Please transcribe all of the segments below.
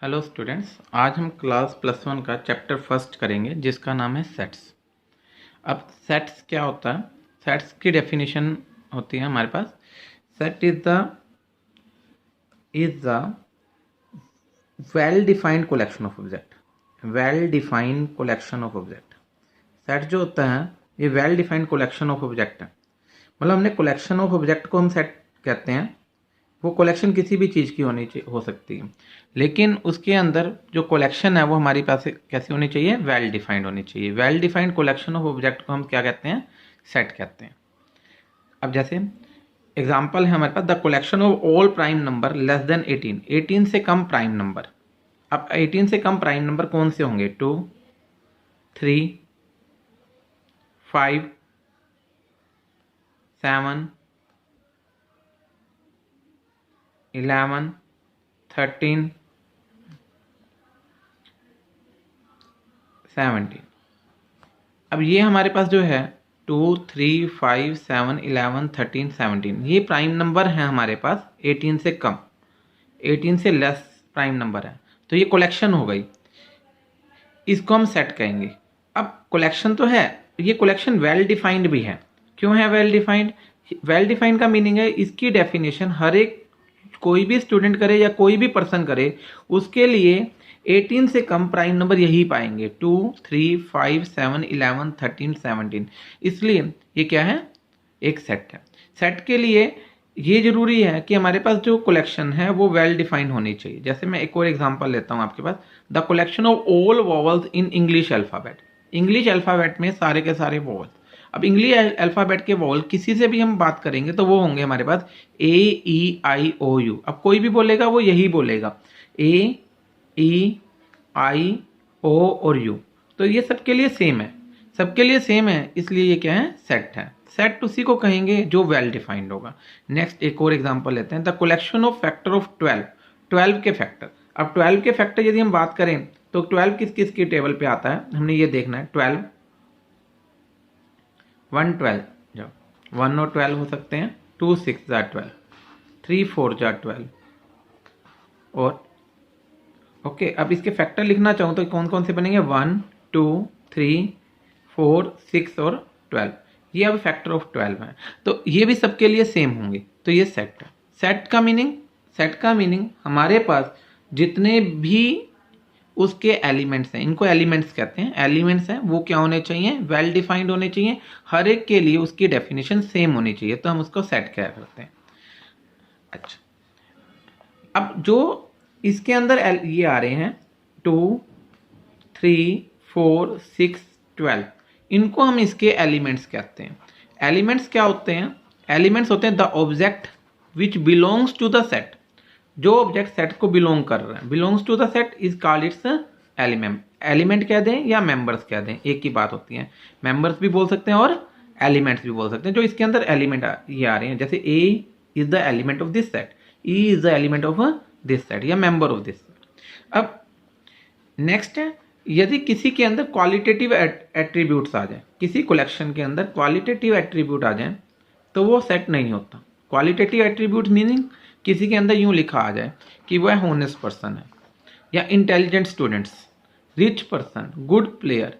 Hello students, आज हम class +1 का चैप्टर फर्स्ट करेंगे जिसका नाम है सेट्स। अब सेट्स क्या होता है? सेट्स की डेफिनेशन होती है हमारे पास। Set is the well defined collection of object. Well defined collection of object. Set जो होता है ये well defined collection of object है। मतलब हमने कलेक्शन ऑफ ऑब्जेक्ट को हम सेट कहते हैं। वो कलेक्शन किसी भी चीज़ की हो सकती है, लेकिन उसके अंदर जो कलेक्शन है वो हमारे पास कैसी होनी चाहिए? वेल डिफाइंड होनी चाहिए। Well defined collection of object को हम क्या कहते हैं? सेट कहते हैं। अब जैसे एग्जांपल है हमारे पास, the collection of all prime number less than 18। 18 से कम प्राइम नंबर। अब 18 से कम प्राइम नंबर कौन से होंगे? 2, 3, 5, 7, 11, 13, 17। अब ये हमारे पास जो है 2, 3, 5, 7, 11, 13, 17 ये प्राइम नंबर हैं हमारे पास 18 से कम। 18 से लेस प्राइम नंबर है, तो ये कलेक्शन हो गई। इसको हम सेट कहेंगे। अब कलेक्शन तो है, ये कलेक्शन वेल डिफाइंड भी है। क्यों है वेल डिफाइंड? वेल डिफाइंड का मीनिंग है इसकी डेफिनेशन हर एक कोई भी स्टूडेंट करे या कोई भी पर्सन करे, उसके लिए 18 से कम प्राइम नंबर यही पाएंगे। 2, 3, 5, 7, 11, 13, 17। इसलिए ये क्या है? एक सेट है। सेट के लिए ये जरूरी है कि हमारे पास जो कलेक्शन है वो वेल डिफाइंड होनी चाहिए। जैसे मैं एक और एग्जांपल लेता हूँ आपके पास, the collection of all vowels in English alphabet. English alphabet में सारे के सारे वॉवल्स। अब इंग्लिश अल्फ़ाबेट के वॉवल किसी से भी हम बात करेंगे तो वो होंगे हमारे पास A, E, I, O, U। अब कोई भी बोलेगा वो यही बोलेगा, A, E, I, O और U। तो ये सबके लिए सेम है, सबके लिए सेम है, इसलिए ये क्या है? सेट है। सेट उसी को कहेंगे जो वेल डिफाइंड होगा। नेक्स्ट एक और एग्जांपल लेते हैं, the collection of factor of 12। 12 के फैक्टर। अब 12 के फैक्टर यदि हम बात करें तो 12 किस किस की टेबल पे आता है हमने ये देखना है। 12, 1 12, जो 1 और 12 हो सकते हैं। 2 6 जा 12, 3 4 जा 12 और ओके। अब इसके फैक्टर लिखना चाहूँ तो कौन कौन से बनेंगे? 1 2 3 4 6 और 12। ये अब फैक्टर ऑफ 12 है, तो ये भी सबके लिए सेम होंगे। तो ये सेट है। सेट का मीनिंग हमारे पास जितने भी उसके एलिमेंट्स हैं, इनको एलिमेंट्स कहते हैं। एलिमेंट्स हैं वो क्या होने चाहिए? वेल डिफाइंड होने चाहिए। हर एक के लिए उसकी डेफिनेशन सेम होनी चाहिए, तो हम उसको सेट क्या करते हैं। अच्छा, अब जो इसके अंदर ये आ रहे हैं 2, 3, 4, 6, 12, इनको हम इसके एलिमेंट्स कहते हैं। एलिमेंट्स क्या होते हैं? एलिमेंट्स होते हैं the object which belongs to the set. जो ऑब्जेक्ट सेट को बिलोंग कर रहा है, belongs to the set is called its element. Element कह दें या मेंबर्स कह दें, एक ही बात होती है। मेंबर्स भी बोल सकते हैं और एलिमेंट्स भी बोल सकते हैं। जो इसके अंदर एलिमेंट ये आ रहे हैं, जैसे A is the element of this set, E is the element of this set या मेंबर ऑफ दिस। अब नेक्स्ट है, यदि किसी के अंदर क्वालिटेटिव एट्रीब्यूट्स आ जाए, किसी कलेक्शन के अंदर क्वालिटेटिव एट्रीब्यूट आ जाए तो वो सेट नहीं होता। क्वालिटेटिव एट्रीब्यूट मीनिंग किसी के अंदर यूं लिखा आ जाए कि वह होनेस्ट पर्सन है या intelligent students, rich person, good player.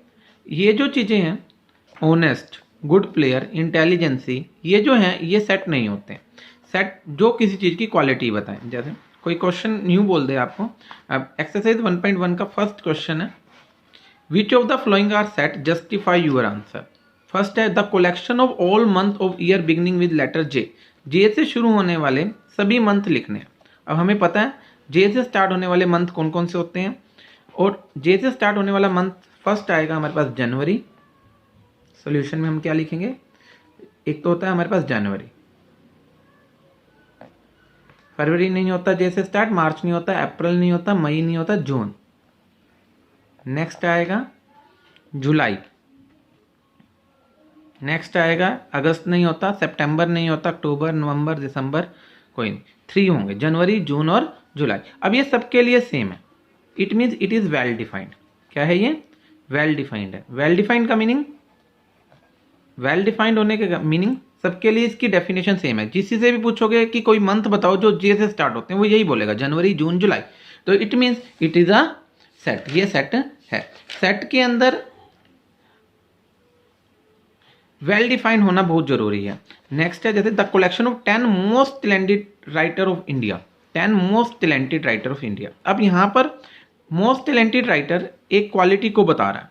ये जो चीज़ें हैं, ऑनेस्ट, गुड प्लेयर, इंटेलिजेंसी, ये जो हैं ये सेट नहीं होते। सेट जो किसी चीज़ की क्वालिटी बताएं। जैसे कोई क्वेश्चन न्यू बोल दे आपको। अब एक्सरसाइज 1.1 का फर्स्ट क्वेश्चन है, which of the following are set? Justify your answer. First है the collection of all month of year beginning with letter J. J से शुरू होने वाले सभी मंथ लिखने हैं। अब हमें पता है जे से स्टार्ट होने वाले मंथ कौन कौन से होते हैं, और जे से स्टार्ट होने वाला मंथ फर्स्ट आएगा हमारे पास जनवरी। सॉल्यूशन में हम क्या लिखेंगे? एक तो होता है हमारे पास जनवरी, फरवरी नहीं होता जे से स्टार्ट, मार्च नहीं होता, अप्रैल नहीं होता, मई नहीं होता, जून। नेक्स्ट आएगा जुलाई। नेक्स्ट आएगा अगस्त नहीं होता, सितंबर नहीं होता, अक्टूबर, नवंबर, दिसंबर, कोई नहीं। 3 होंगे, जनवरी, जून और जुलाई। अब ये सबके लिए सेम है। It means it is well defined. क्या है ये? वेल डिफाइंड है। वेल डिफाइंड का मीनिंग, वेल डिफाइंड होने का मीनिंग सबके लिए इसकी डेफिनेशन सेम है। जिसी से भी पूछोगे कि कोई मंथ बताओ जो जे से स्टार्ट होते हैं, वो यही बोलेगा जनवरी, जून, जुलाई। तो it means it is a set, ये सेट है। सेट के अंदर वेल डिफाइंड होना बहुत जरूरी है। नेक्स्ट है जैसे the collection of 10 most talented writer of India, 10 most talented writer of India. अब यहाँ पर मोस्ट टैलेंटेड राइटर एक क्वालिटी को बता रहा है,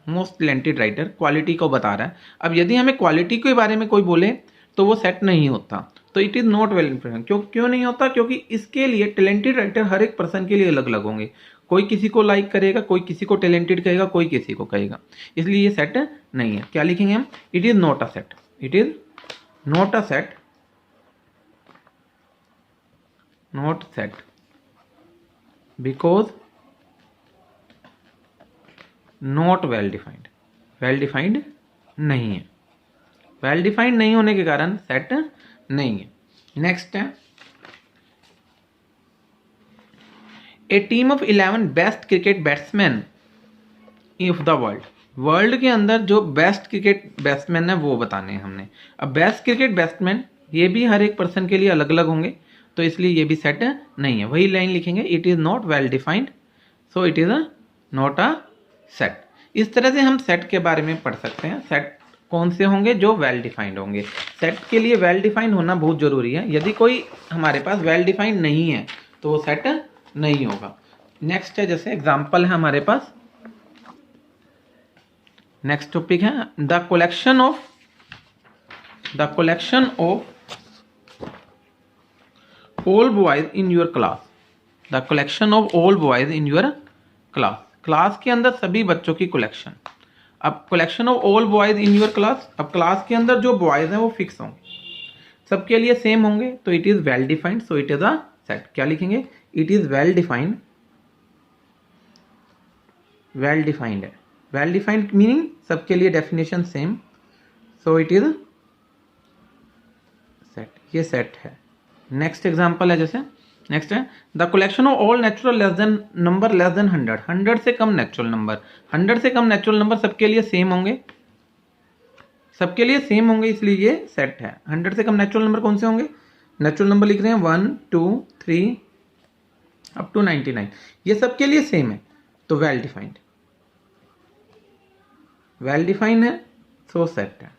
मोस्ट टैलेंटेड राइटर क्वालिटी को बता रहा है। अब यदि हमें क्वालिटी के बारे में कोई बोले तो वो सेट नहीं होता, तो it is not well defined. क्यों नहीं होता? क्योंकि इसके लिए टैलेंटेड राइटर हर एक पर्सन के लिए अलग अलग होंगे। कोई किसी को लाइक करेगा, कोई किसी को टैलेंटेड कहेगा, कोई किसी को कहेगा, इसलिए ये सेट नहीं है। क्या लिखेंगे हम? It is not a set, it is not a set, not set because not well defined, well defined नहीं है। वेल डिफाइंड नहीं होने के कारण सेट नहीं है। नेक्स्ट है a team of 11 best cricket batsman of the world. World के अंदर जो बेस्ट क्रिकेट बैट्समैन है वो बताने हैं हमने। अब बेस्ट क्रिकेट बैट्समैन ये भी हर एक पर्सन के लिए अलग अलग होंगे, तो इसलिए ये भी सेट नहीं है। वही लाइन लिखेंगे, it is not well defined, so it is not a set. इस तरह से हम सेट के बारे में पढ़ सकते हैं। सेट कौन से होंगे? जो वेल डिफाइंड होंगे। सेट के लिए वेल डिफाइंड होना बहुत जरूरी है। यदि कोई हमारे पास वेल डिफाइंड नहीं है तो वो सेट नहीं होगा। नेक्स्ट है जैसे एग्जाम्पल है हमारे पास, नेक्स्ट टॉपिक है the collection of all boys in your class, the collection of all boys in your class. Class के अंदर सभी बच्चों की कलेक्शन। अब collection of all boys in your class, अब क्लास के अंदर जो बॉयज हैं वो फिक्स होंगे, सबके लिए सेम होंगे, तो it is well defined, so it is a set. क्या लिखेंगे? It is well defined, well defined है। वेल डिफाइंड मीनिंग सबके लिए definition same, so it is set, ये सेट है। नेक्स्ट एग्जांपल है जैसे, नेक्स्ट है the collection of all natural less than number less then 100, 100 से कम नेचुरल नंबर। 100 से कम नेचुरल नंबर सबके लिए सेम होंगे, सबके लिए सेम होंगे, इसलिए ये सेट है। 100 से कम नेचुरल नंबर कौन से होंगे? नेचुरल नंबर लिख रहे हैं 1 2 3 अप टू 99, ये सबके लिए सेम है, तो वेल डिफाइंड, वेल डिफाइंड है, सो सेट है,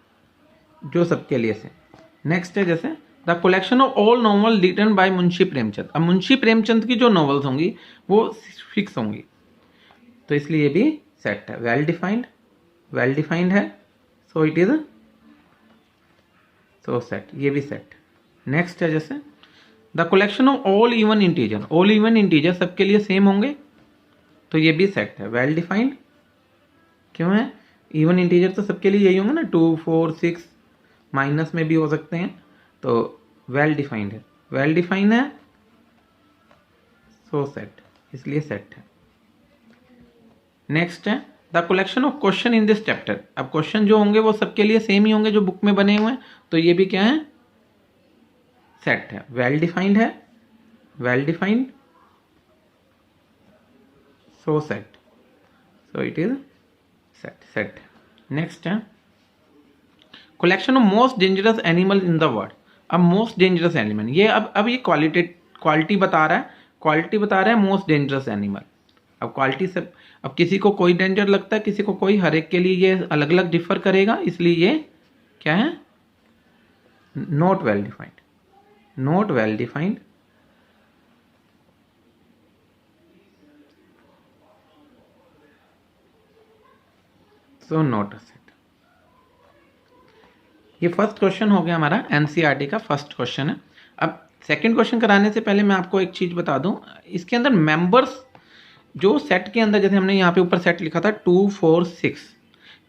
जो सबके लिए सेम। नेक्स्ट है जैसे the collection of all novel written by Munshi Premchand. अब मुंशी प्रेमचंद की जो नॉवेल्स होंगी वो फिक्स होंगी, तो इसलिए ये भी सेट है। वेल डिफाइंड, वेल डिफाइंड है, सो इट इज सो सेट, ये भी सेट। नेक्स्ट है जैसे the collection of all even integer, all even integer सबके लिए सेम होंगे, तो ये भी सेट है। वेल डिफाइंड क्यों है? इवन इंटीजर तो सबके लिए यही होंगे ना, 2 4 6 माइनस में भी हो सकते हैं, तो वेल डिफाइंड है, वेल डिफाइंड है, सो सेट, इसलिए सेट है। नेक्स्ट है the collection of question in this chapter. अब क्वेश्चन जो होंगे वो सबके लिए सेम ही होंगे जो बुक में बने हुए हैं, तो ये भी क्या है? सेट है। वेल डिफाइंड है, well defined, so set, so it is set, set. Next है collection of most dangerous animal in the world. अब मोस्ट डेंजरस एनिमल, ये अब ये क्वालिटी बता रहा है, क्वालिटी बता रहा है मोस्ट डेंजरस एनिमल। अब क्वालिटी से अब किसी को कोई डेंजर लगता है, किसी को कोई, हर एक के लिए ये अलग अलग डिफर करेगा, इसलिए ये क्या है? Not well defined, not well defined, so not a set. ये फर्स्ट क्वेश्चन हो गया हमारा, एनसीईआरटी का फर्स्ट क्वेश्चन है। अब सेकंड क्वेश्चन कराने से पहले मैं आपको एक चीज बता दूं, इसके अंदर मेंबर्स जो सेट के अंदर, जैसे हमने यहाँ पे ऊपर सेट लिखा था 2 4 6,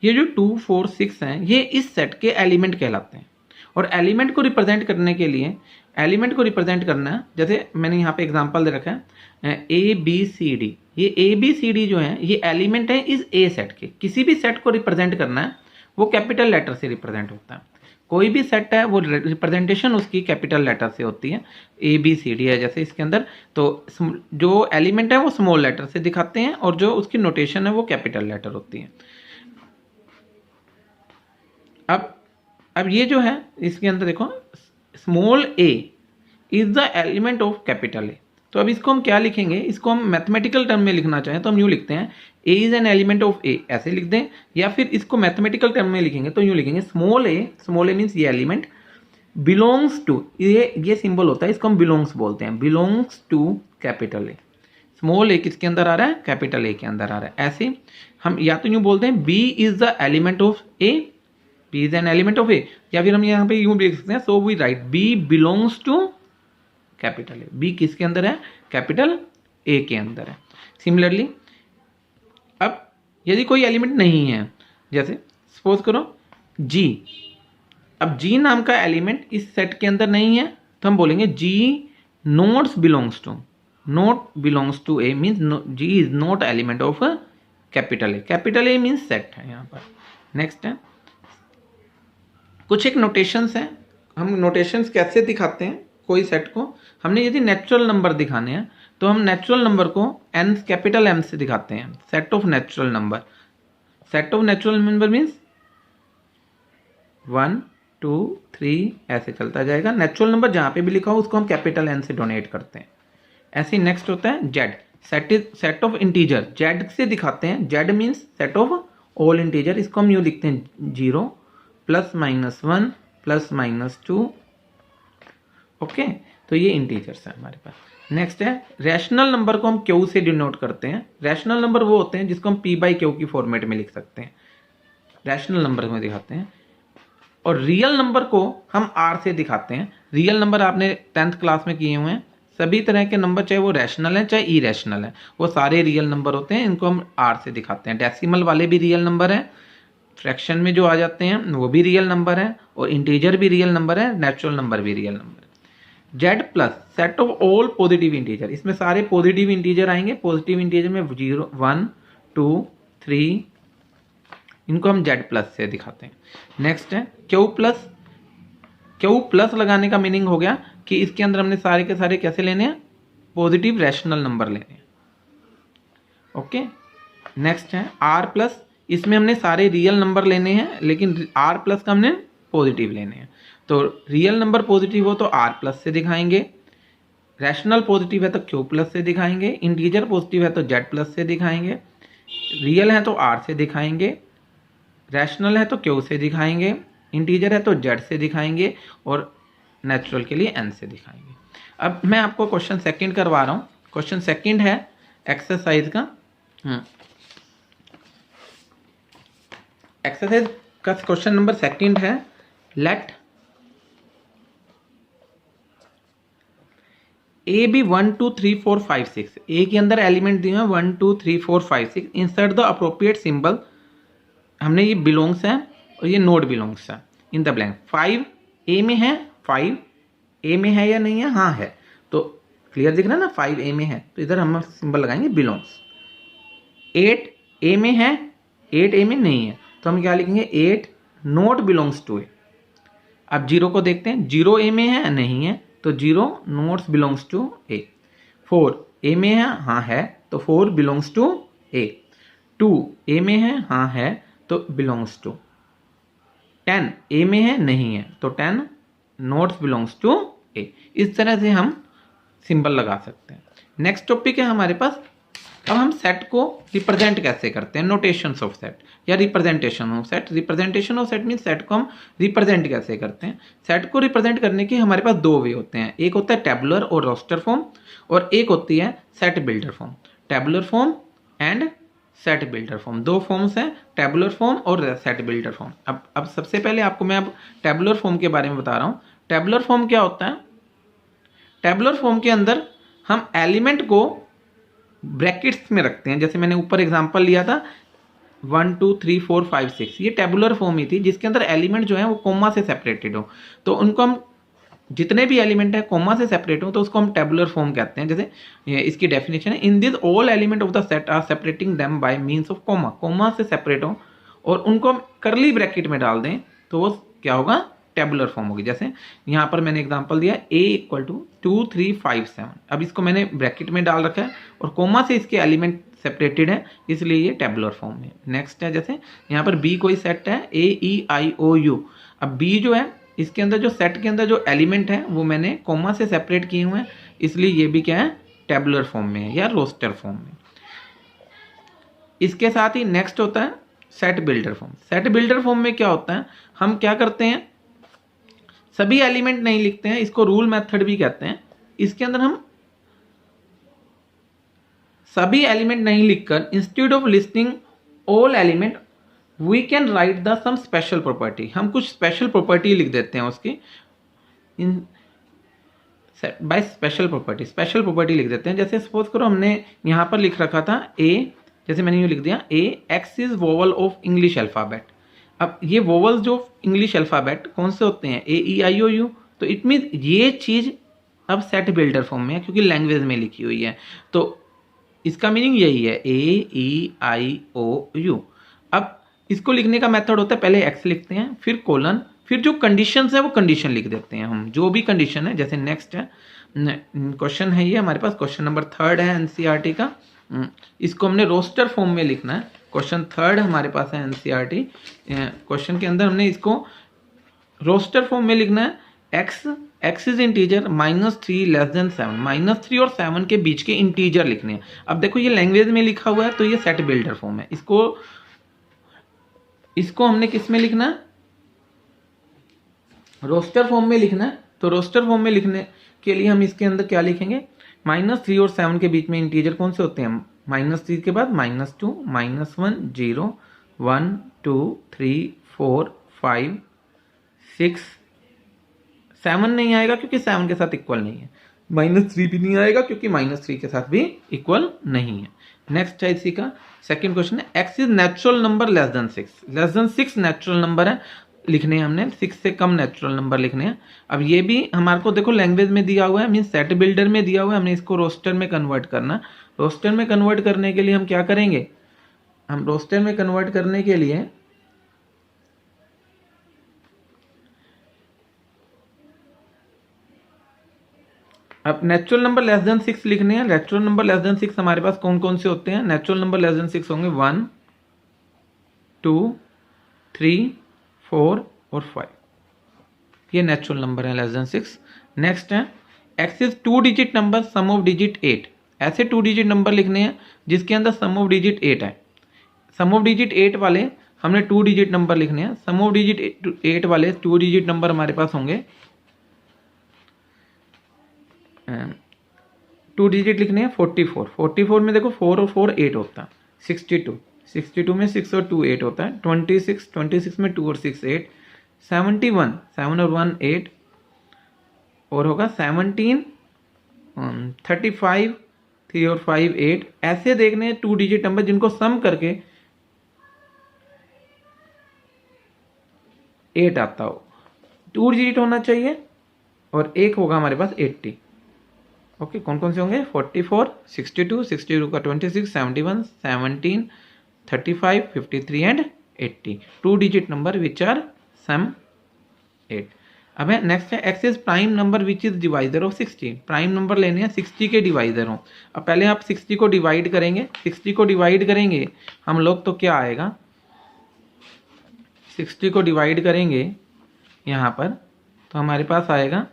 ये जो 2 4 6 हैं ये इस सेट के एलिमेंट कहलाते हैं। और एलिमेंट को रिप्रेजेंट करने के लिए, एलिमेंट को रिप्रेजेंट करना है, जैसे मैंने यहाँ पे एग्जांपल दे रखा है ए बी सी डी, ये ए बी सी डी जो है ये एलिमेंट है इस ए सेट के। किसी भी सेट को रिप्रेजेंट करना है वो कैपिटल लेटर से रिप्रेजेंट होता है, कोई भी सेट है वो रिप्रेजेंटेशन उसकी कैपिटल लेटर से होती है। ए बी सी डी है जैसे इसके अंदर, तो जो एलिमेंट है वो स्मॉल लेटर से दिखाते हैं और जो उसकी नोटेशन है वो कैपिटल लेटर होती है। अब ये जो है इसके अंदर देखो, small A is the element of capital ए, तो अब इसको हम क्या लिखेंगे, इसको हम मैथमेटिकल टर्म में लिखना चाहें तो हम यूँ लिखते हैं A is an element of A, ऐसे लिख दें, या फिर इसको मैथमेटिकल टर्म में लिखेंगे तो यूँ लिखेंगे स्मॉल ए मीन्स ये एलिमेंट बिलोंग्स टू, ये सिंबल होता है, इसको हम बिलोंग्स बोलते हैं, belongs to capital A. Small A किसके अंदर आ रहा है, कैपिटल ए के अंदर आ रहा है। ऐसे हम या तो यूँ बोलते हैं B is the element of A, B is an element of A, या फिर हम यहाँ पे यूँ भी लिख सकते हैं so we write b belongs to capital a. B किसके अंदर है, कैपिटल ए के अंदर है। सिमिलरली अब यदि कोई एलिमेंट नहीं है, जैसे सपोज करो जी, अब जी नाम का एलिमेंट इस सेट के अंदर नहीं है तो हम बोलेंगे G notes belongs to, not belongs to A means G is not element of capital A. Capital A means set है यहाँ पर। नेक्स्ट है कुछ एक नोटेशंस हैं, हम नोटेशंस कैसे दिखाते हैं कोई सेट को, हमने यदि नेचुरल नंबर दिखाने हैं तो हम नेचुरल नंबर को एन कैपिटल एम से दिखाते हैं, set of natural number. Set of natural number means 1 2 3 ऐसे चलता जाएगा। नेचुरल नंबर जहाँ पे भी लिखा हो उसको हम कैपिटल एन से डोनेट करते हैं। ऐसे ही नेक्स्ट होता है Z, set of integer, Z से दिखाते हैं, Z means set of all integer, इसको हम यूँ लिखते हैं 0 +-1 +-2। ओके, तो ये इंटीजर्स है हमारे पास। नेक्स्ट है रैशनल नंबर को हम क्यू से डिनोट करते हैं। रैशनल नंबर वो होते हैं जिसको हम p/q की फॉर्मेट में लिख सकते हैं, रैशनल नंबर में दिखाते हैं। और रियल नंबर को हम r से दिखाते हैं। रियल नंबर आपने 10th क्लास में किए हुए हैं, सभी तरह के नंबर चाहे वो रैशनल है चाहे इरेशनल है, वो सारे रियल नंबर होते हैं, इनको हम r से दिखाते हैं। डेसिमल वाले भी रियल नंबर हैं, फ्रैक्शन में जो आ जाते हैं वो भी रियल नंबर है, और इंटीजर भी रियल नंबर है, नेचुरल नंबर भी रियल नंबर है। Z plus set of all positive integer, इसमें सारे पॉजिटिव इंटीजर आएंगे। पॉजिटिव इंटीजर में 0 1 2 3, इनको हम जेड प्लस से दिखाते हैं। नेक्स्ट है क्यू प्लस। क्यू प्लस लगाने का मीनिंग हो गया कि इसके अंदर हमने सारे के सारे कैसे लेने हैं, पॉजिटिव रैशनल नंबर लेने हैं। ओके, नेक्स्ट है आर प्लस, इसमें हमने सारे रियल नंबर लेने हैं, लेकिन आर प्लस का हमने पॉजिटिव लेने हैं। तो रियल नंबर पॉजिटिव हो तो आर प्लस से दिखाएंगे, रैशनल पॉजिटिव है तो क्यू प्लस से दिखाएंगे, इंटीजर पॉजिटिव है तो जेड प्लस से दिखाएंगे, रियल है तो आर से दिखाएंगे, रैशनल है तो क्यू से दिखाएंगे, इंटीजर है तो जेड से दिखाएंगे, और नेचुरल के लिए एन से दिखाएंगे। अब मैं आपको क्वेश्चन सेकंड करवा रहा हूँ। क्वेश्चन सेकंड है एक्सरसाइज का, एक्सरसाइज का क्वेश्चन नंबर सेकंड है लेट ए बी 1 2 3 4 5 6। ए के अंदर एलिमेंट दिए हैं 1 2 3 4 5 6। इंसर्ट द अप्रोप्रिएट सिंबल, हमने ये बिलोंग्स है और ये नोट बिलोंग्स है इन द ब्लैंक। 5 ए में है, 5 ए में है या नहीं है, हाँ है, तो क्लियर दिख रहा है ना, 5 ए में है, तो इधर हम सिंबल लगाएंगे बिलोंग्स। 8 ए में है, 8 ए में नहीं है, तो हम क्या लिखेंगे 8 नोट बिलोंग्स टू ए। अब 0 को देखते हैं, 0 ए में है नहीं है, तो 0 नोट्स बिलोंग्स टू ए। 4 ए में है, हाँ है, तो 4 बिलोंग्स टू ए। 2 ए में है, हाँ है, तो बिलोंग्स टू। 10 ए में है नहीं है, तो 10 नोट्स बिलोंग्स टू ए। इस तरह से हम सिंबल लगा सकते हैं। नेक्स्ट टॉपिक है हमारे पास, अब हम सेट को रिप्रेजेंट कैसे करते हैं, नोटेशंस ऑफ सेट या representation of set. Representation of set mean set को हम रिप्रेजेंट कैसे करते हैं। सेट को रिप्रेजेंट करने के हमारे पास 2 वे होते हैं, एक होता है टेबुलर और रोस्टर फॉर्म, और एक होती है set builder form. Tabular form and set builder form, 2 forms हैं, टेबुलर फॉर्म और सेट बिल्डर फॉर्म। अब सबसे पहले आपको मैं अब टेबुलर फॉर्म के बारे में बता रहा हूँ। टेबुलर फॉर्म क्या होता है, टेबुलर फॉर्म के अंदर हम एलिमेंट को ब्रैकेट्स में रखते हैं। जैसे मैंने ऊपर एग्जांपल लिया था 1 2 3 4 5 6, ये टेबुलर फॉर्म ही थी जिसके अंदर एलिमेंट जो है वो कोमा से सेपरेटेड हो, तो उनको हम जितने भी एलिमेंट है कोमा से सेपरेट हो तो उसको हम टेबुलर फॉर्म कहते हैं। जैसे इसकी डेफिनेशन है, in this all element of the set are separating them by means of comma, comma से सेपरेट हो और उनको हम करली ब्रैकेट में डाल दें तो वो क्या होगा, टेबुलर फॉर्म होगी। जैसे यहाँ पर मैंने एग्जांपल दिया a = 2 3 5 7, अब इसको मैंने ब्रैकेट में डाल रखा है और कोमा से इसके एलिमेंट सेपरेटेड है, इसलिए ये टेबुलर फॉर्म है। नेक्स्ट है, जैसे यहाँ पर b कोई सेट है a e i o u, अब b जो है इसके अंदर जो सेट के अंदर जो एलिमेंट है वो मैंने कोमा से सेपरेट किए हुए हैं, इसलिए ये भी क्या है, टेबुलर फॉर्म में है या रोस्टर फॉर्म में। इसके साथ ही नेक्स्ट होता है set builder form. Set builder form में क्या होता है, हम क्या करते हैं, सभी एलिमेंट नहीं लिखते हैं, इसको रूल मेथड भी कहते हैं। इसके अंदर हम सभी एलिमेंट नहीं लिखकर instead of listing all element we can write the some special property, हम कुछ स्पेशल प्रॉपर्टी लिख देते हैं उसकी इन बाय स्पेशल प्रॉपर्टी लिख देते हैं। जैसे सपोज करो हमने यहाँ पर लिख रखा था ए, जैसे मैंने ये लिख दिया A x is vowel of English alphabet. अब ये वोवल्स जो इंग्लिश अल्फ़ाबेट कौन से होते हैं, ए ई आई ओ यू, तो इट मीन ये चीज़ अब सेट बिल्डर फॉर्म में है क्योंकि लैंग्वेज में लिखी हुई है, तो इसका मीनिंग यही है ए ई आई ओ यू। अब इसको लिखने का मेथड होता है, पहले एक्स लिखते हैं, फिर कोलन, फिर जो कंडीशंस है वो कंडीशन लिख देते हैं हम, जो भी कंडीशन है। जैसे नेक्स्ट है क्वेश्चन है ये हमारे पास, क्वेश्चन नंबर 3 है एनसीईआरटी का, इसको हमने रोस्टर फॉर्म में लिखना है। क्वेश्चन 3 हमारे पास है एनसीईआरटी क्वेश्चन के अंदर, हमने इसको रोस्टर फॉर्म में लिखना है। X is integer -3 less than 7, -3 और 7 के बीच के इंटीजर लिखने हैं। अब देखो ये लैंग्वेज में लिखा हुआ है तो ये सेट बिल्डर फॉर्म है, इसको हमने किस में लिखना है, रोस्टर फॉर्म में लिखना है। तो रोस्टर फॉर्म में लिखने के लिए हम इसके अंदर क्या लिखेंगे, -3 और 7 के बीच में इंटीजर कौन से होते हैं, -3 के बाद -2, -1, 0, 1, 2, 3, 4, 5, 6, 7 नहीं आएगा क्योंकि 7 के साथ इक्वल नहीं है, -3 भी नहीं आएगा क्योंकि -3 के साथ भी इक्वल नहीं है। नेक्स्ट है इसी का सेकंड क्वेश्चन है x is natural number less than 6 natural number है, लिखने हैं हमने 6 से कम नेचुरल नंबर लिखने हैं। अब ये भी हमारे को देखो लैंग्वेज में दिया हुआ है, मीन सेट बिल्डर में दिया हुआ है, हमने इसको रोस्टर में कन्वर्ट करना। रोस्टर में कन्वर्ट करने के लिए हम क्या करेंगे, हम रोस्टर में कन्वर्ट करने के लिए अब नेचुरल नंबर लेस देन 6 लिखने हैं। नेचुरल नंबर लेस देन 6 हमारे पास कौन कौन से होते हैं, नेचुरल नंबर लेस देन 6 होंगे 1, 2, 3, 4 और 5, ये नेचुरल नंबर है लेस देन 6। नेक्स्ट है x is 2 digit number sum of digit 8, ऐसे 2 डिजिट नंबर लिखने हैं जिसके अंदर सम ऑफ डिजिट 8 है। सम ऑफ डिजिट 8 वाले हमने 2 डिजिट नंबर लिखने हैं। सम ऑफ डिजिट 8 वाले 2 डिजिट नंबर हमारे पास होंगे 2 डिजिट लिखने हैं 44 में देखो 4 और 4 8 होता है, 62 में 6 और 2 8 होता है, 26 में 2 और 6 8, 71 7 और 1 8 और होगा 17, 35 3 और 5 8। ऐसे देखने हैं 2 डिजिट नंबर जिनको सम करके 8 आता हो, 2 डिजिट होना चाहिए और एक होगा हमारे पास 80। ओके कौन कौन से होंगे 44, 62 का 26, 71, 17, 35, 53 and 80, 2 digit number which are sum 8। अब है नेक्स्ट है x is prime number which is divisor of 60, prime number लेने हैं 60 के डिवाइजर हो। अब पहले आप 60 को डिवाइड करेंगे हम लोग, तो क्या आएगा 60 को डिवाइड करेंगे यहाँ पर तो हमारे पास आएगा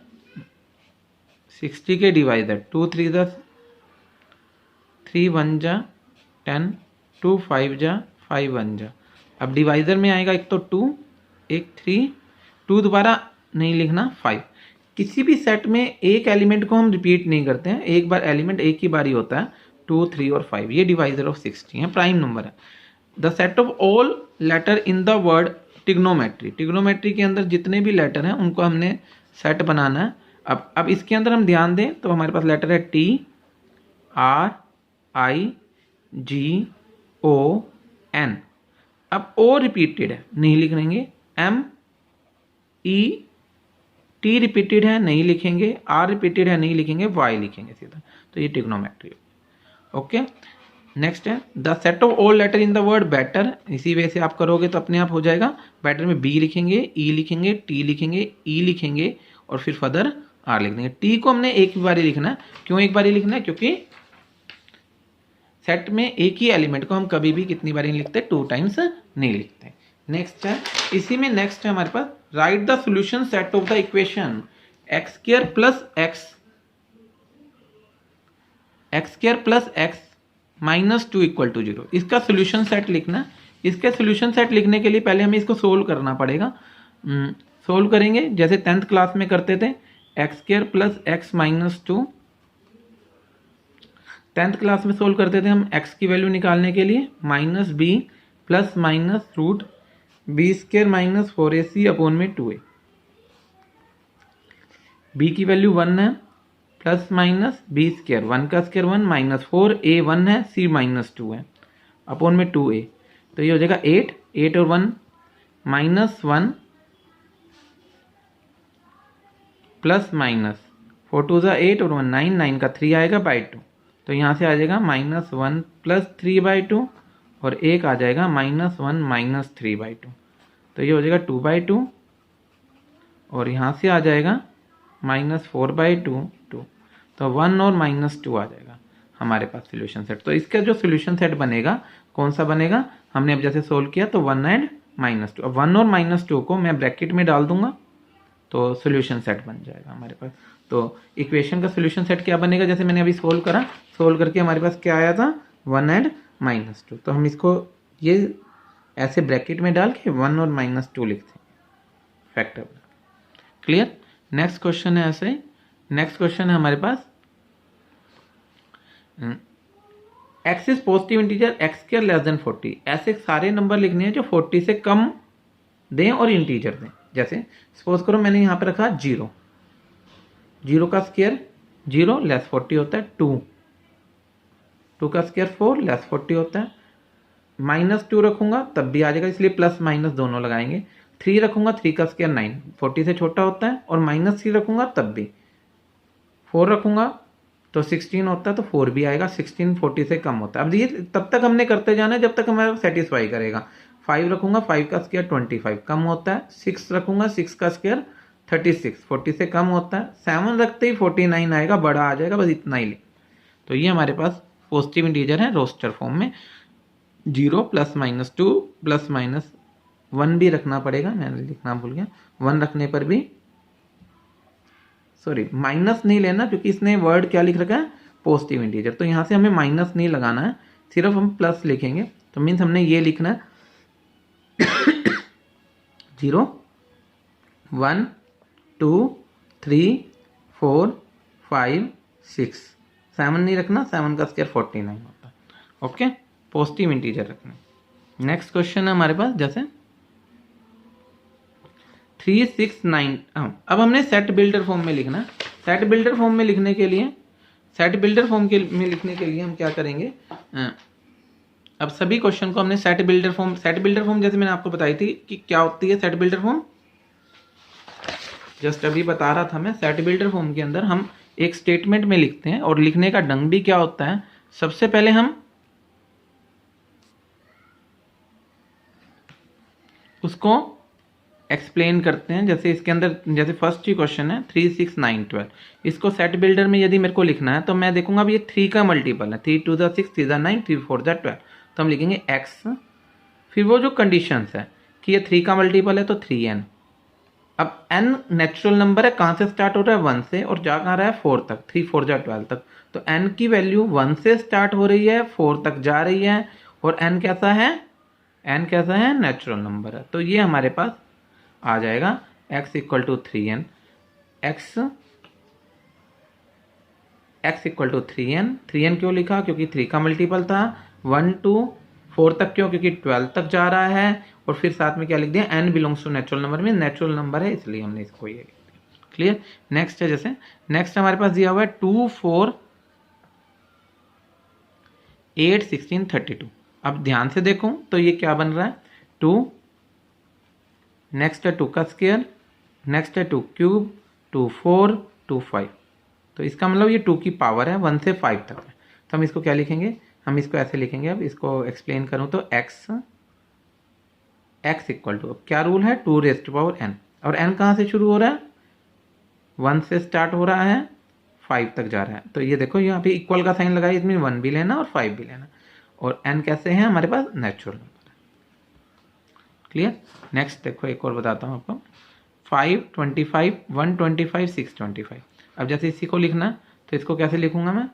60 के डिवाइजर 2 3 जा 3 1 जा 10, 2 5 जा 5 1 जा। अब डिवाइजर में आएगा एक तो 2, एक 3, 2 दोबारा नहीं लिखना 5। किसी भी सेट में एक एलिमेंट को हम रिपीट नहीं करते हैं, एक बार एलिमेंट एक ही बार ही होता है, 2 3 और 5, ये डिवाइजर ऑफ 60 है, प्राइम नंबर है। The set of all letter in the word trigonometry के अंदर जितने भी लेटर हैं उनको हमने सेट बनाना है। अब इसके अंदर हम ध्यान दें तो हमारे पास लेटर है T R I G O N। अब O रिपीटेड है नहीं लिखेंगे, M E T रिपीटेड है नहीं लिखेंगे, R रिपीटेड है नहीं लिखेंगे, Y लिखेंगे सीधा, तो ये टिग्नोमेट्री। ओके नेक्स्ट है the set of all letter in the word better, इसी वे से आप करोगे तो अपने आप हो जाएगा। बेटर में B लिखेंगे, E लिखेंगे, T लिखेंगे, E लिखेंगे और फिर फर्दर R लिख देंगे। T को हमने एक बार ही लिखना है, क्यों एक बार ही लिखना है, क्योंकि सेट में एक ही एलिमेंट को हम कभी भी कितनी बार नहीं लिखते, 2 टाइम्स नहीं लिखते। नेक्स्ट है इसी में नेक्स्ट है हमारे पास right the solution set of the equation x² plus x square plus x minus 2 equal to 0। इसका सोल्यूशन सेट लिखना है। इसके सोल्यूशन सेट लिखने के लिए पहले हमें इसको सोल्व करना पड़ेगा। सोल्व करेंगे जैसे 10th क्लास में करते थे, x square plus x minus 2। 10th class में सोल्व करते थे हम एक्स की वैल्यू निकालने के लिए, minus b plus minus root b square minus 4ac upon में 2a। बी की वैल्यू 1 है, प्लस माइनस बी स्क्र 1 का स्क्र 1 माइनस 4a 1 है, c माइनस 2 है, अपॉन में 2a। तो ये हो जाएगा 8 और 1 माइनस 1 प्लस माइनस 4 2 8 और 1 9, 9 का 3 आएगा बाई 2। तो यहाँ से आ जाएगा माइनस 1 प्लस 3 बाई 2 और एक आ जाएगा माइनस 1 माइनस 3 बाई 2। तो ये हो जाएगा 2 बाई 2 और यहाँ से आ जाएगा माइनस 4 बाई 2 2। तो 1 और माइनस 2 आ जाएगा हमारे पास सोल्यूशन सेट। तो इसका जो सोल्यूशन सेट बनेगा कौन सा बनेगा, हमने अब जैसे सोल्व किया तो 1 एंड माइनस 2। अब 1 और माइनस 2 को मैं ब्रैकेट में डाल दूंगा तो सोल्यूशन सेट बन जाएगा हमारे पास। तो इक्वेशन का सोल्यूशन सेट क्या बनेगा, जैसे मैंने अभी सोल्व करा, सोल्व करके हमारे पास क्या आया था 1 एंड माइनस 2। तो हम इसको ये ऐसे ब्रैकेट में डाल के 1 और माइनस 2 लिखते हैं फैक्टर। क्लियर। नेक्स्ट क्वेश्चन है ऐसे, नेक्स्ट क्वेश्चन है हमारे पास x is positive integer x square less than 40। ऐसे सारे नंबर लिखने हैं जो 40 से कम दें और इंटीजर दें। जैसे सपोज करो मैंने यहाँ पे रखा 0, 0 का स्क्वायर 0 लेस 40 होता है 2, 2 का स्क्वायर 4 लेस 40 होता है, माइनस 2 रखूंगा तब भी आ जाएगा इसलिए प्लस माइनस दोनों लगाएंगे। 3 रखूंगा 3 का स्क्वायर 9 40 से छोटा होता है और माइनस 3 रखूंगा तब भी। 4 रखूंगा तो 16 होता है तो 4 भी आएगा, 16 40 से कम होता है। अब ये तब तक हमने करते जाना है जब तक हमारा सेटिस्फाई करेगा। 5 रखूंगा 5 का स्क्वायर 25 कम होता है, 6 रखूंगा 6 का स्क्वायर 36 40 से कम होता है, 7 रखते ही 49 आएगा, बड़ा आ जाएगा, बस इतना ही ले। तो ये हमारे पास पॉजिटिव इंटीजर है रोस्टर फॉर्म में। 0 प्लस माइनस 2 प्लस माइनस 1 भी रखना पड़ेगा, मैंने लिखना भूल गया। 1 रखने पर भी सॉरी माइनस नहीं लेना क्योंकि इसने वर्ड क्या लिख रखा है पॉजिटिव इंटीजर, तो यहाँ से हमें माइनस नहीं लगाना है, सिर्फ हम प्लस लिखेंगे। तो मीन्स हमने ये लिखना है 0 1 2 3 4 5 6 7 नहीं रखना, 7 का स्क्वायर 49 होता है। ओके, पॉजिटिव इंटीजर रखना। नेक्स्ट क्वेश्चन है हमारे पास जैसे 3 6 9। अब हमने सेट बिल्डर फॉर्म में लिखना है। सेट बिल्डर फॉर्म में लिखने के लिए हम क्या करेंगे, अब सभी क्वेश्चन को हमने सेट बिल्डर फॉर्म जैसे मैंने आपको बताई थी कि क्या होती है सेट बिल्डर फॉर्म, जस्ट अभी बता रहा था मैं। सेट बिल्डर फॉर्म के अंदर हम एक स्टेटमेंट में लिखते हैं और लिखने का ढंग भी क्या होता है, सबसे पहले हम उसको एक्सप्लेन करते हैं। जैसे इसके अंदर जैसे फर्स्ट ही क्वेश्चन है 3 6 9 12, इसको सेट बिल्डर में यदि मेरे को लिखना है तो मैं देखूंगा अब ये 3 का मल्टीपल है, 3 2 6 3 9 3 4 12, तो हम लिखेंगे x, फिर वो जो कंडीशंस है कि ये 3 का मल्टीपल है तो 3n। अब n नेचुरल नंबर है, कहाँ से स्टार्ट हो रहा है 1 से और जा कहाँ रहा है 4 तक, 3 4 12 तक, तो n की वैल्यू 1 से स्टार्ट हो रही है 4 तक जा रही है और n कैसा है नेचुरल नंबर है। तो ये हमारे पास आ जाएगा x equal to 3n, x equal to 3n क्यों लिखा, क्योंकि 3 का मल्टीपल था, 1 2 4 तक क्यों, क्योंकि 12 तक जा रहा है, और फिर साथ में क्या लिख दिया n belongs to natural number में नेचुरल नंबर है इसलिए हमने इसको ये लिख दिया। क्लियर। नेक्स्ट है जैसे नेक्स्ट हमारे पास दिया हुआ है 2 4 8 16 32। अब ध्यान से देखो तो ये क्या बन रहा है 2, नेक्स्ट है 2 का स्क्वायर, नेक्स्ट है 2 क्यूब, 2 4 2 5, तो इसका मतलब ये 2 की पावर है 1 से 5 तक है। तो हम इसको क्या लिखेंगे, हम इसको ऐसे लिखेंगे, अब इसको एक्सप्लेन करूं तो x इक्वल टू, क्या रूल है 2 रेज़्ड टू पावर n, और n कहाँ से शुरू हो रहा है 1 से स्टार्ट हो रहा है 5 तक जा रहा है। तो ये देखो यहाँ पे इक्वल का साइन लगाया, इसमें 1 भी लेना और 5 भी लेना, और n कैसे है हमारे पास नेचुरल नंबर है। क्लियर। नेक्स्ट देखो एक और बताता हूँ आपको 5 25 1 25 6 25। अब जैसे इसी को लिखना तो इसको कैसे लिखूंगा मैं,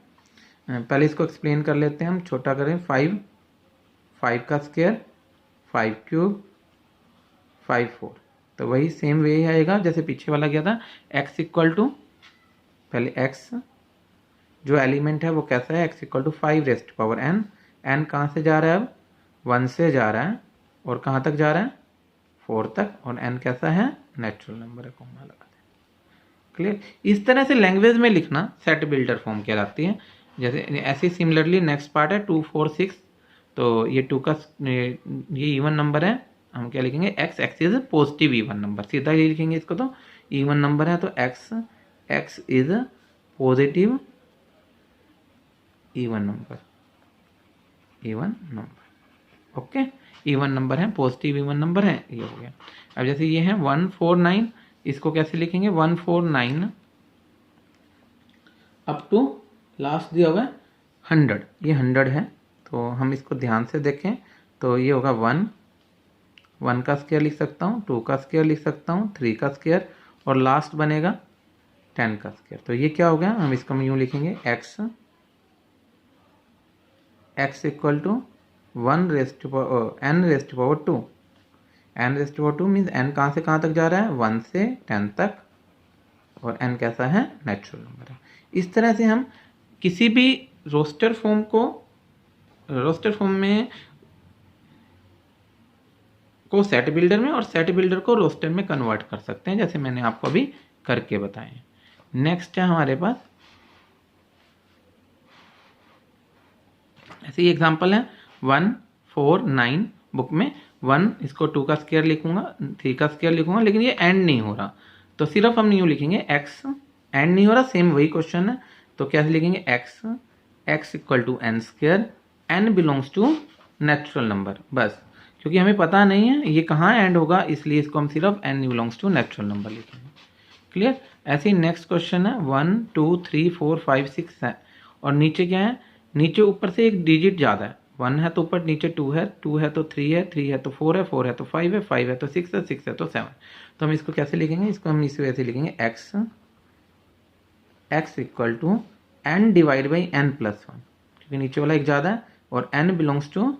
पहले इसको एक्सप्लेन कर लेते हैं हम, छोटा करें। 5, 5 का स्क्वायर, 5 क्यूब, 5 4। तो वही सेम वे आएगा जैसे पीछे वाला गया था। x इक्वल टू, पहले x जो एलिमेंट है वो कैसा है, x equal to 5 raised power n। n कहाँ से जा रहा है, अब 1 से जा रहा है, और कहाँ तक जा रहा है, 4 तक, और n कैसा है, नेचुरल नंबर है, कॉमा लगा दें। क्लियर। इस तरह से लैंग्वेज में लिखना सेट बिल्डर फॉर्म कहलाती है। जैसे ऐसे सिमिलरली नेक्स्ट पार्ट है 2 4 6। तो ये 2 का ये इवन नंबर है, हम क्या लिखेंगे, x is positive even number, सीधा ही लिखेंगे इसको। तो इवन नंबर है तो x is positive even number, okay. Even number है, पॉजिटिव इवन नंबर है, ये हो गया। अब जैसे ये है 149, इसको कैसे लिखेंगे, 149 अप टू लास्ट दिया हुआ है 100, ये 100 है। तो हम इसको ध्यान से देखें तो ये होगा 1 का स्क्वायर लिख सकता हूँ, 2 का स्क्वायर लिख सकता हूँ, 3 का स्क्वायर, और लास्ट बनेगा 10 का स्क्वायर। तो ये क्या हो गया, हम इसको यूँ लिखेंगे, x equal to n raised power 2। n raised power 2 means n कहाँ से कहाँ तक जा रहा है, 1 से 10 तक, और n कैसा है, नेचुरल नंबर है। इस तरह से हम किसी भी रोस्टर फॉर्म में को सेट बिल्डर में, और सेट बिल्डर को रोस्टर में कन्वर्ट कर सकते हैं, जैसे मैंने आपको अभी करके बताए। नेक्स्ट है हमारे पास, ऐसे ही एग्जांपल है 149 बुक में। 1 इसको 2 का स्क्वायर लिखूंगा, 3 का स्क्वायर लिखूंगा, लेकिन ये एंड नहीं हो रहा, तो सिर्फ हम यूँ लिखेंगे x, एंड नहीं हो रहा, सेम वही क्वेश्चन है, तो कैसे लिखेंगे, x equal to n square, n belongs to natural number, बस। क्योंकि हमें पता नहीं है ये कहाँ एंड होगा, इसलिए इसको हम सिर्फ n belongs to natural number लिखेंगे। क्लियर। ऐसे ही नेक्स्ट क्वेश्चन है 1 2 3 4 5 6 है, और नीचे क्या है, नीचे ऊपर से एक डिजिट ज़्यादा है, 1 है तो ऊपर नीचे 2 है, 2 है तो 3 है, 3 है तो 4 है, 4 है तो 5 है, 5 है तो 6 है, 6 है तो 7। तो हम इसको कैसे लिखेंगे, इसको हम इस वजह से लिखेंगे, x equal to n divide by n plus 1, क्योंकि नीचे वाला एक ज़्यादा है, और n belongs to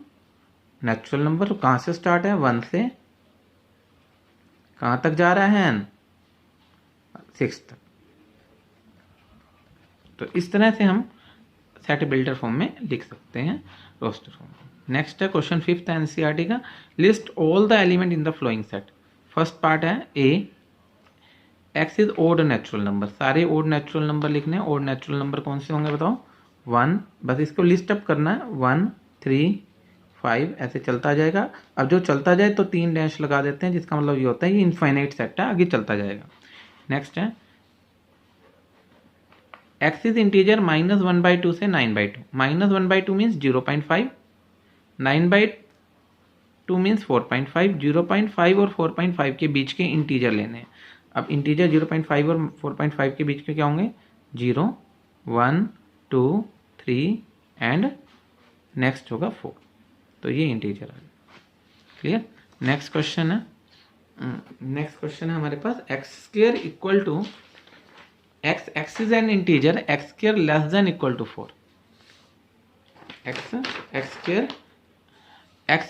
natural number. तो कहाँ से स्टार्ट है, 1 से कहाँ तक जा रहा है, n 6 तक। तो इस तरह से हम सेट बिल्डर फॉर्म में लिख सकते हैं रोस्टर फॉर्म। नेक्स्ट है क्वेश्चन 5th एनसीईआरटी का, list all the element in the following set. First part है A, x is odd natural number, सारे ओड नेचुरल नंबर लिखने हैं। ओड नेचुरल नंबर कौन से होंगे बताओ, 1, बस इसको लिस्ट अप करना है, 1 3 5 ऐसे चलता जाएगा। अब जो चलता जाए तो 3 डैश लगा देते हैं, जिसका मतलब ये होता है ये इनफाइनाइट सेट है, आगे चलता जाएगा। नेक्स्ट है x इज इंटीजर -1/2 से 9/2। -1/2 मीन्स 0.5, 9/2 मीन्स 4.5, 0.5 और 4.5 के बीच के इंटीजर लेने हैं। अब इंटीजर 0.5 और 4.5 के बीच के क्या होंगे, 0 1 2 3 एंड नेक्स्ट होगा 4। तो ये इंटीजर है। क्लियर। नेक्स्ट क्वेश्चन है हमारे पास, x² equal to x is an integer, x² less than equal to 4। x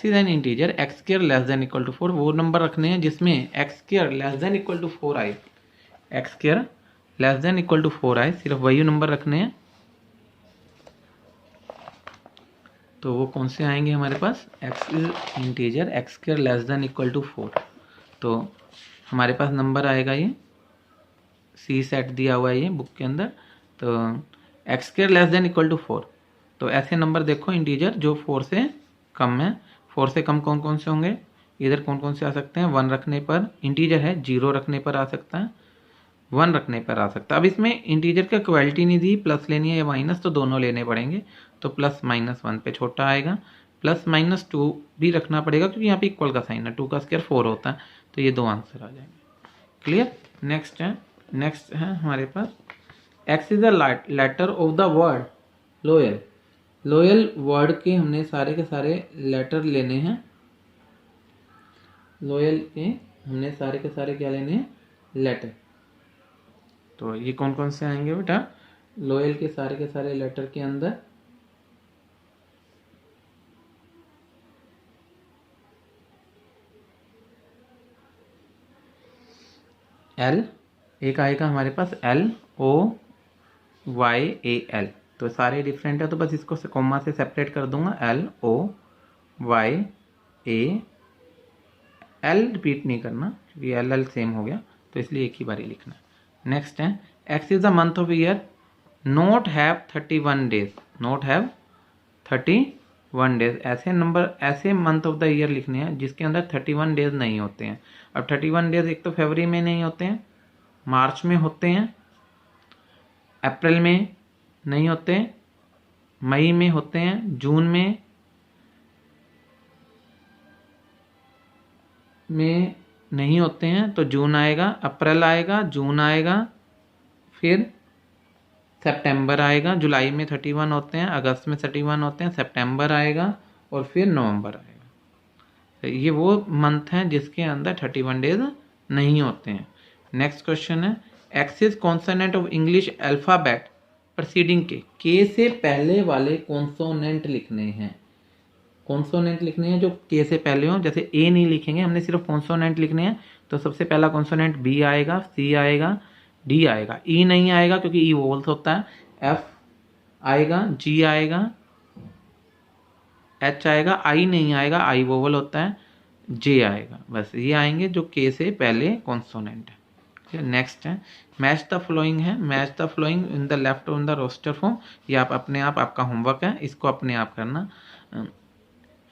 is an integer, x² less than equal to 4। वो नंबर रखने हैं जिसमें x² less than equal to 4 आए, x² less than equal to 4 आए, सिर्फ वही number रखने हैं। तो वो कौन से आएंगे हमारे पास, x is integer, x² less than equal to 4। तो हमारे पास नंबर आएगा ये सी सेट दिया हुआ है ये बुक के अंदर। तो x² less than equal to 4, तो ऐसे नंबर देखो इंटीजर जो 4 से कम है। 4 से कम कौन कौन से होंगे, इधर कौन कौन से आ सकते हैं, 1 रखने पर इंटीजर है, 0 रखने पर आ सकता है, 1 रखने पर आ सकता है। अब इसमें इंटीजर का क्वालिटी नहीं दी, प्लस लेनी है या माइनस, तो दोनों लेने पड़ेंगे। तो +-1 पे छोटा आएगा, +-2 भी रखना पड़ेगा क्योंकि यहाँ पे इक्वल का साइन है, 2 का स्क्वायर 4 होता है, तो ये 2 आंसर आ जाएंगे। क्लियर। नेक्स्ट है हमारे पास, x is the letter of the word loyal. Loyal word के हमने सारे के सारे लेटर लेने हैं, लोयल के हमने सारे के सारे क्या लेने हैं, लेटर। तो ये कौन कौन से आएंगे बेटा, लोएल के सारे लेटर के अंदर एल, एक आएगा हमारे पास LOYAL, तो सारे डिफरेंट है, तो बस इसको कॉमा से सेपरेट कर दूंगा, LOYAL, रिपीट नहीं करना क्योंकि LL सेम हो गया, तो इसलिए एक ही बारी लिखना है। नेक्स्ट है X is the month of year not have 31 days, not have 31 days, ऐसे नंबर, ऐसे मंथ ऑफ द ईयर लिखने हैं जिसके अंदर 31 डेज नहीं होते हैं। अब 31 डेज एक तो फरवरी में नहीं होते हैं, मार्च में होते हैं, अप्रैल में नहीं होते, मई में होते हैं, जून में नहीं होते हैं, तो जून आएगा, अप्रैल आएगा, जून आएगा, फिर सितंबर आएगा, जुलाई में 31 होते हैं, अगस्त में 31 होते हैं, सितंबर आएगा और फिर नवंबर आएगा। तो ये वो मंथ हैं जिसके अंदर 31 डेज नहीं होते हैं। नेक्स्ट क्वेश्चन है x is consonant of English alphabet preceding के से पहले वाले कॉन्सोनेंट लिखने हैं, कॉन्सोनेंट लिखने हैं जो के से पहले हो, जैसे ए नहीं लिखेंगे, हमने सिर्फ कॉन्सोनेंट लिखने हैं, तो सबसे पहला कॉन्सोनेंट बी आएगा, सी आएगा, डी आएगा, ई नहीं आएगा क्योंकि ई वोवल्स होता है, एफ आएगा, जी आएगा, एच आएगा, आई नहीं आएगा, आई वोवल होता है, जे आएगा, बस ये आएंगे जो के से पहले कॉन्सोनेंट है। नेक्स्ट है मैच द फ्लोइंग है, match the following in the left on the roster form, ये आप अपने आप, आपका होमवर्क है, इसको अपने आप करना।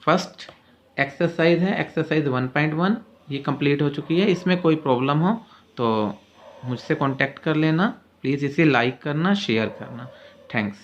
फर्स्ट एक्सरसाइज है एक्सरसाइज 1.1, ये कंप्लीट हो चुकी है, इसमें कोई प्रॉब्लम हो तो मुझसे कांटेक्ट कर लेना, प्लीज़ इसे लाइक करना, शेयर करना, थैंक्स।